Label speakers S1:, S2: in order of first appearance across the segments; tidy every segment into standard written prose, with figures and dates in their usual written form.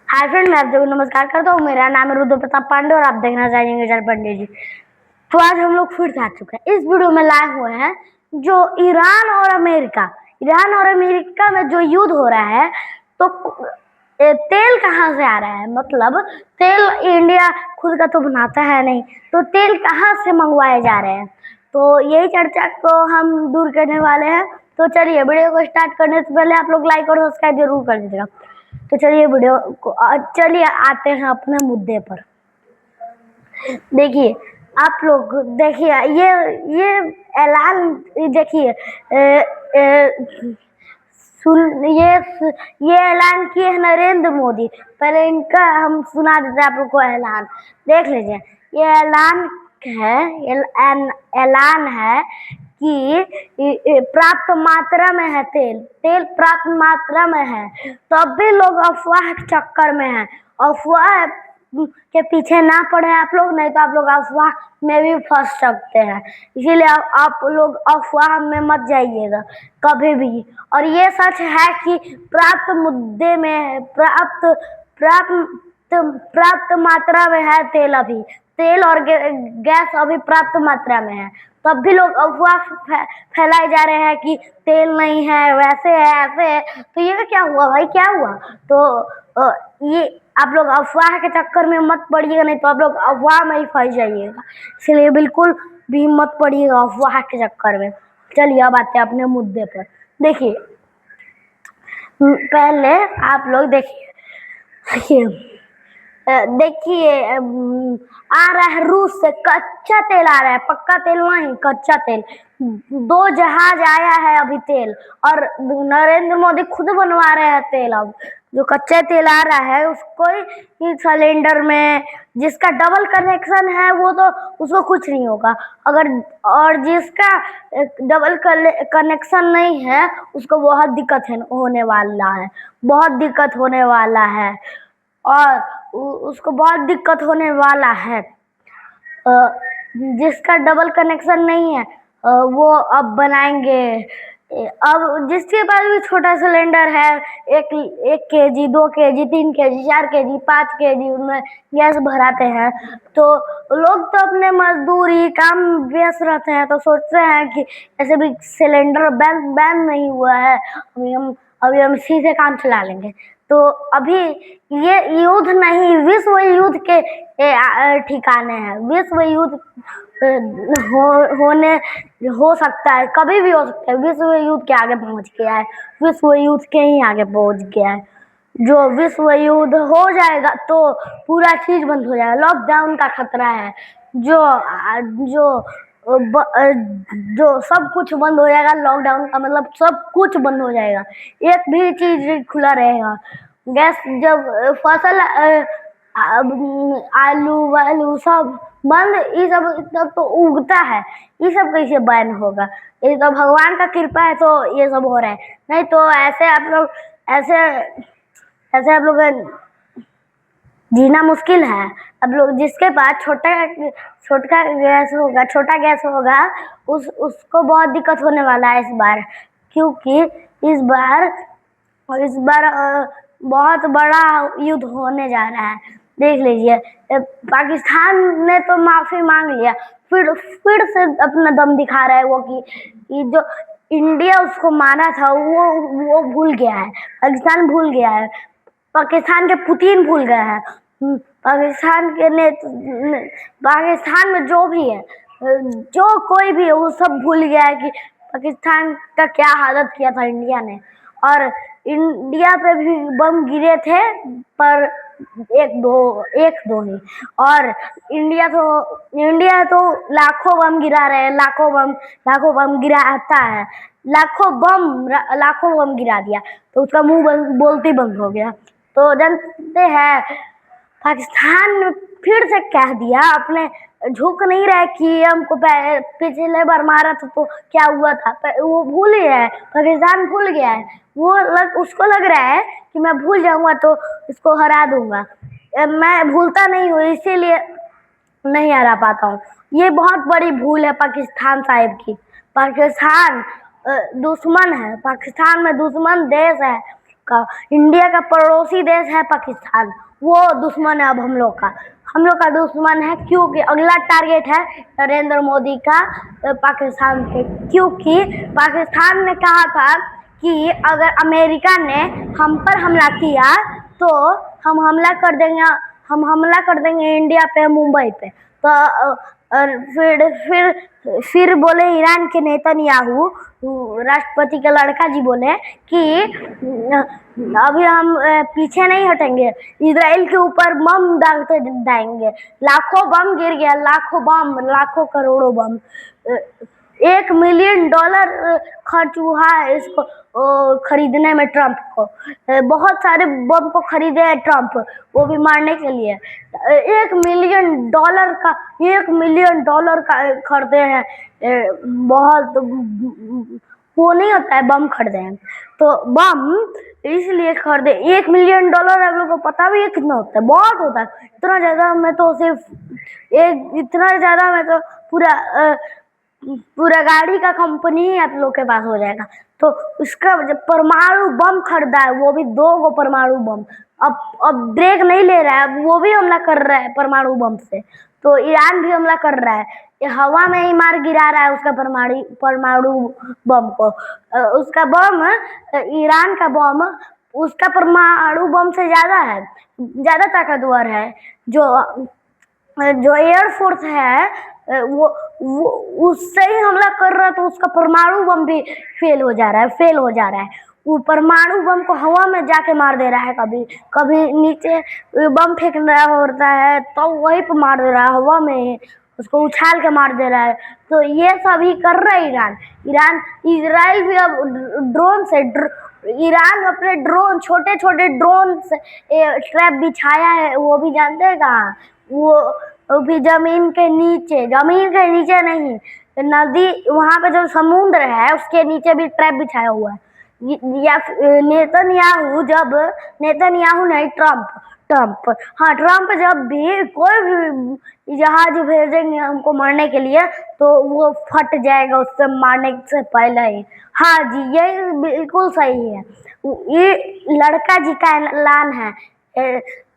S1: Hi friend, मैं आप सभी को नमस्कार करता हूँ। मेरा नाम है रुद्र प्रताप पांडे और आप देखना चाहेंगे जल पंडित जी। तो आज हम लोग फिर से आ चुके हैं। इस वीडियो में लाए हुए हैं जो ईरान और अमेरिका में जो युद्ध हो रहा है। तो तेल कहाँ से आ रहा है, मतलब तेल इंडिया खुद का तो बनाता है नहीं, तो तेल कहाँ से मंगवाए जा रहे हैं। तो यही चर्चा को हम दूर करने वाले हैं। तो चलिए, वीडियो को स्टार्ट करने से पहले आप लोग लाइक और सब्सक्राइब जरूर कर दीजिएगा। तो चलिए वीडियो को चलिए आते हैं अपने मुद्दे पर। देखिए, आप लोग देखिए, ये ऐलान देखिए, सुन ये ऐलान किए हैं नरेंद्र मोदी। पहले इनका हम सुना देते हैं आप लोग को ऐलान, देख लीजिए। ये ऐलान है कि प्राप्त मात्रा में है, तेल प्राप्त मात्रा में है, तब भी लोग अफवाह के चक्कर में हैं। अफवाह के पीछे ना पड़े आप लोग, नहीं तो आप लोग अफवाह में भी फंस सकते हैं। इसीलिए आप लोग अफवाह में मत जाइएगा कभी भी। और ये सच है कि प्राप्त मुद्दे में प्राप्त मात्रा में है तेल, अभी तेल और गैस अभी प्राप्त मात्रा में है, तब भी लोग अफवाह फैलाए जा रहे हैं कि तेल नहीं है, वैसे है, ऐसे है। तो ये क्या हुआ भाई, क्या हुआ? तो ये आप लोग अफवाह के चक्कर में मत पड़िएगा, नहीं तो आप लोग अफवाह में ही फंस जाइएगा। इसलिए बिल्कुल भी मत पड़िएगा अफवाह के चक्कर में। चलिए अब आते हैं अपने मुद्दे पर। देखिए, पहले आप लोग देखिए आ रहा है रूस से कच्चा तेल आ रहा है, पक्का तेल नहीं, कच्चा तेल। 2 जहाज आया है अभी तेल, और नरेंद्र मोदी खुद बनवा रहे हैं तेल। अब जो कच्चा तेल आ रहा है उसको ही सिलेंडर में, जिसका डबल कनेक्शन है वो तो उसको कुछ नहीं होगा, और जिसका डबल कनेक्शन नहीं है उसको बहुत दिक्कत होने वाला है, बहुत दिक्कत होने वाला है। और उसको बहुत दिक्कत होने वाला है। जिसका डबल कनेक्शन नहीं है वो अब बनाएंगे। अब जिसके पास भी छोटा सिलेंडर है, 1 kg, 2 kg, 3 kg, 4 kg, 5 kg, उनमें गैस भराते हैं। तो लोग तो अपने मजदूरी काम व्यस्त रहते हैं, तो सोचते हैं कि ऐसे भी सिलेंडर बैन नहीं हुआ है, अभी हम सीधे काम चला लेंगे। तो अभी ये युद्ध नहीं, विश्व युद्ध के ठिकाने हैं। विश्व युद्ध हो सकता है, कभी भी हो सकता है। विश्व युद्ध के आगे पहुंच गया है, विश्व युद्ध के ही आगे पहुंच गया है। जो विश्व युद्ध हो जाएगा तो पूरा चीज बंद हो जाएगा। लॉकडाउन का खतरा है, जो जो जो सब कुछ बंद हो जाएगा। लॉकडाउन का मतलब सब कुछ बंद हो जाएगा, एक भी चीज खुला रहेगा। गैस जब फसल आलू वालू सब बंद, ये सब तो उगता है, ये सब कैसे बैन होगा? ये तो भगवान का कृपा है तो ये सब हो रहा है, नहीं तो ऐसे ऐसे आप लोग जीना मुश्किल है। अब लोग जिसके पास छोटा गैस होगा उसको बहुत दिक्कत होने वाला है इस बार, क्योंकि इस बार बहुत बड़ा युद्ध होने जा रहा है। देख लीजिए, पाकिस्तान ने तो माफी मांग लिया, फिर से अपना दम दिखा रहा है वो कि जो इंडिया उसको माना था वो भूल गया है, पाकिस्तान भूल गया है, पाकिस्तान के पुतिन भूल गए हैं। पाकिस्तान में जो भी है, जो कोई भी है, वो सब भूल गया है कि पाकिस्तान का क्या हालत किया था इंडिया ने। और इंडिया पे भी बम गिरे थे, पर एक दो ही। और इंडिया तो लाखों बम गिरा रहे हैं, लाखों बम गिराता है, लाखों बम गिरा दिया, तो उसका मुंह बोलते बंद हो गया। तो जानते हैं, पाकिस्तान ने फिर से कह दिया, अपने झुक नहीं रहे कि हमको पिछले बार मारा था तो क्या हुआ था, वो भूल गया है, पाकिस्तान भूल गया है। उसको लग रहा है कि मैं भूल जाऊंगा तो इसको हरा दूंगा। मैं भूलता नहीं हूँ, इसीलिए नहीं हरा पाता हूँ। ये बहुत बड़ी भूल है पाकिस्तान साहिब की। पाकिस्तान दुश्मन है, पाकिस्तान में दुश्मन देश है, का इंडिया का पड़ोसी देश है पाकिस्तान, वो दुश्मन है अब हम लोग का दुश्मन है, क्योंकि अगला टारगेट है नरेंद्र मोदी का पाकिस्तान पे, क्योंकि पाकिस्तान ने कहा था कि अगर अमेरिका ने हम पर हमला किया तो हम हमला कर देंगे इंडिया पे, मुंबई पे। तो फिर बोले ईरान के नेतन्याहू, राष्ट्रपति का लड़का जी बोले कि अभी हम पीछे नहीं हटेंगे, इजराइल के ऊपर बम दागते जाएंगे। लाखों बम गिर गया, लाखों करोड़ों बम। $1 मिलियन खर्च हुआ है इसको खरीदने में, ट्रंप को। बहुत सारे बम को खरीदे है ट्रंप, वो भी मारने के लिए। $1 मिलियन का खरीदे हैं। बहुत वो नहीं होता है, बम खरीदे हैं तो बम इसलिए खरीदे। $1 मिलियन आप लोगों को पता भी है कितना होता है? बहुत होता है। इतना ज्यादा में तो पूरा गाड़ी का कंपनी ही आप लोग के पास हो जाएगा। तो उसका जब परमाणु बम खरीदा है, वो भी 2 परमाणु बम, अब ब्रेक नहीं ले रहा है, वो भी हमला कर रहा है परमाणु बम से। तो ईरान भी हमला कर रहा है, ये हवा में ही मार गिरा रहा है उसका परमाणु बम को। उसका बम, ईरान का बम उसका परमाणु बम से ज्यादा ताकतवर है। जो एयरफोर्स है वो उससे ही हमला कर रहा है, तो उसका परमाणु बम भी फेल हो जा रहा है। वो परमाणु बम को हवा में जाके मार दे रहा है, कभी नीचे बम फेंक रहा होता है तो वहीं पर मार दे रहा है, हवा में उसको उछाल के मार दे रहा है। तो ये सब ही कर रहा है इजराइल भी अब ड्रोन से ईरान अपने छोटे छोटे ड्रोन से ट्रैप बिछाया है, वो भी जानते हैं कहाँ? वो भी जमीन के नीचे नहीं, नदी, वहां पे जो समुद्र है उसके नीचे भी ट्रैप बिछाया हुआ है। या नेतन्याहू नहीं, ट्रंप जब भी कोई भी जहाज भेजेंगे हमको मारने के लिए तो वो फट जाएगा उससे मारने से पहले ही। हाँ जी, ये बिल्कुल सही है। ये लड़का जी का ऐलान है,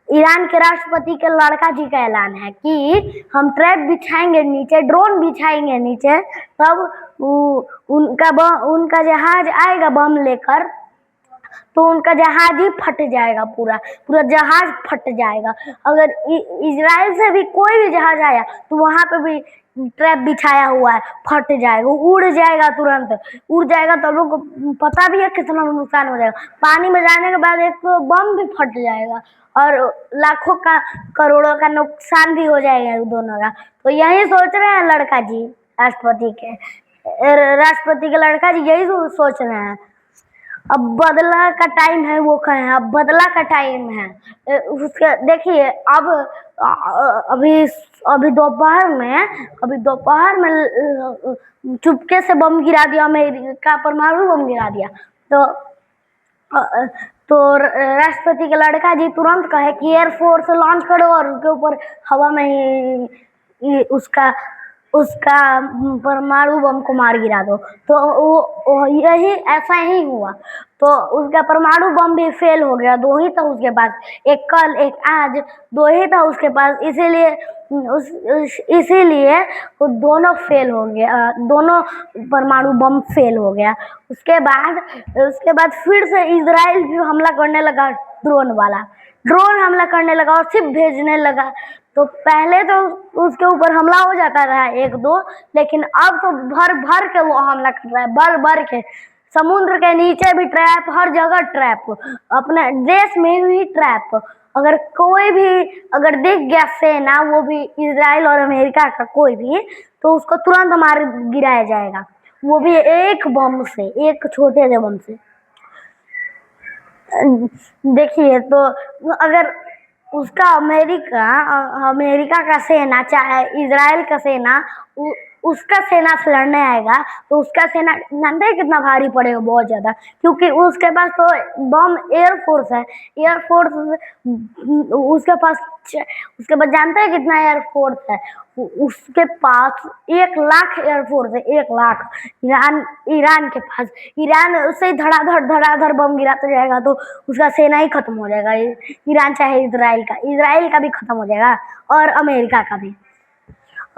S1: ईरान के राष्ट्रपति के लड़का जी का ऐलान है कि हम ट्रैप बिछाएंगे नीचे, ड्रोन बिछाएंगे नीचे, तब उनका जहाज आएगा बम लेकर, तो उनका जहाज ही फट जाएगा, पूरा जहाज फट जाएगा। अगर इजराइल से भी कोई भी जहाज आया तो वहां पे भी ट्रैप बिछाया हुआ है, फट जाएगा, उड़ जाएगा, तुरंत उड़ जाएगा। तो लोग को पता भी है कितना नुकसान हो जाएगा। पानी में जाने के बाद एक तो बम भी फट जाएगा और लाखों का करोड़ों का नुकसान भी हो जाएगा दोनों का। तो यही सोच रहे हैं लड़का जी, राष्ट्रपति के लड़का जी यही सोच रहे हैं। अब बदला का टाइम है, वो कहें अब बदला का टाइम है। उसके देखिए अब अभी दोपहर में चुपके से बम गिरा दिया, अमेरिका परमाणु बम गिरा दिया। तो राष्ट्रपति का लड़का जी तुरंत कहे कि एयरफोर्स लॉन्च करो और उसके ऊपर हवा में ही उसका परमाणु बम को मार गिरा दो। तो वो यही ऐसा ही हुआ, तो उसका परमाणु बम भी फेल हो गया। 2 ही था उसके पास, एक कल एक आज, 2 ही था उसके पास, इसीलिए वो दोनों फेल हो गया, दोनों परमाणु बम फेल हो गया। उसके बाद फिर से इजराइल भी हमला करने लगा, ड्रोन हमला करने लगा और सिर्फ भेजने लगा। तो पहले तो उसके ऊपर हमला हो जाता रहा 1-2, लेकिन अब तो भर के वो हमला कर रहा है, भर के। समुद्र के नीचे भी ट्रैप, हर जगह ट्रैप, अपने देश में भी ट्रैप। अगर कोई भी अगर दिख गया सेना, वो भी इजराइल और अमेरिका का कोई भी, तो उसको तुरंत मार गिराया जाएगा, वो भी एक बम से, एक छोटे से बम से। देखिए, तो अगर उसका अमेरिका का सेना चाहे इजराइल का सेना उसका सेना से लड़ने आएगा, तो उसका सेना जानते हैं कितना भारी पड़ेगा? बहुत ज्यादा, क्योंकि उसके पास तो बम एयरफोर्स है, उसके पास जानते हैं कितना एयरफोर्स है? उसके पास 1 लाख एयरफोर्स है, 1 लाख। ईरान के पास, ईरान उससे ही धड़ाधड़ बम गिराता जाएगा तो उसका सेना ही खत्म हो जाएगा। ईरान चाहे इजराइल का भी खत्म हो जाएगा और अमेरिका का भी।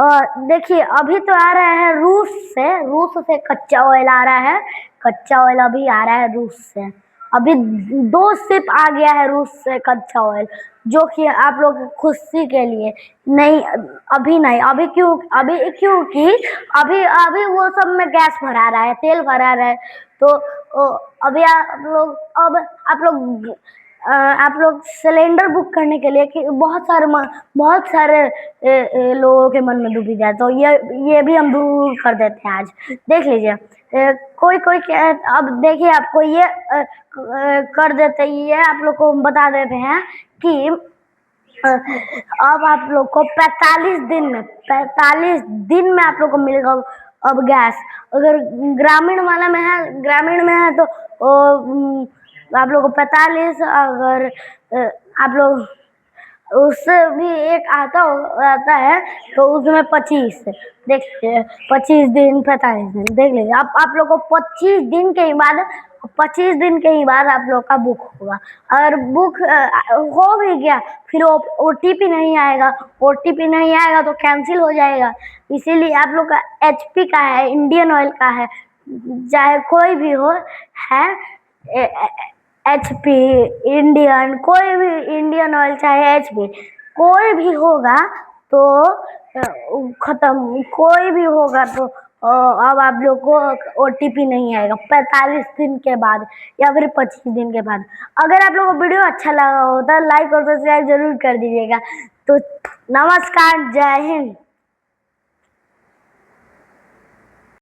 S1: और देखिए अभी तो आ रहा है रूस से कच्चा ऑयल आ रहा है। कच्चा ऑयल अभी आ रहा है रूस से। अभी 2 शिप आ गया है रूस से कच्चा ऑयल, जो कि आप लोग की खुशी के लिए नहीं। अभी नहीं, अभी क्योंकि अभी अभी वो सब में गैस भरा रहा है, तेल भरा रहा है। तो अभी आप लोग सिलेंडर बुक करने के लिए कि बहुत सारे लोगों के मन में डूबी जाए, तो ये भी हम दूर कर देते हैं आज। देख लीजिए, कोई अब देखिए आपको ये कर देते, ये आप लोग को बता देते हैं कि अब आप लोग को 45 दिन में आप लोग को मिलेगा अब गैस। अगर ग्रामीण में है तो आप लोग को 45, अगर आप लोग उससे भी एक आता है तो उसमें 25। देखिए 25 दिन 45 दिन देख लीजिए। आप लोग को 25 दिन के ही बाद आप लोग का बुक होगा। अगर बुक हो भी गया फिर OTP नहीं आएगा, OTP नहीं आएगा तो कैंसिल हो जाएगा। इसीलिए आप लोग का HP का है, इंडियन ऑयल का है, चाहे कोई भी हो है, HP इंडियन, कोई भी इंडियन ऑयल चाहे HP, कोई भी होगा तो खत्म, कोई भी होगा तो अब आप लोग को OTP नहीं आएगा 45 दिन के बाद या फिर 25 दिन के बाद। अगर आप लोग को वीडियो अच्छा लगा हो तो लाइक और सब्सक्राइब जरूर कर दीजिएगा। तो नमस्कार, जय हिंद।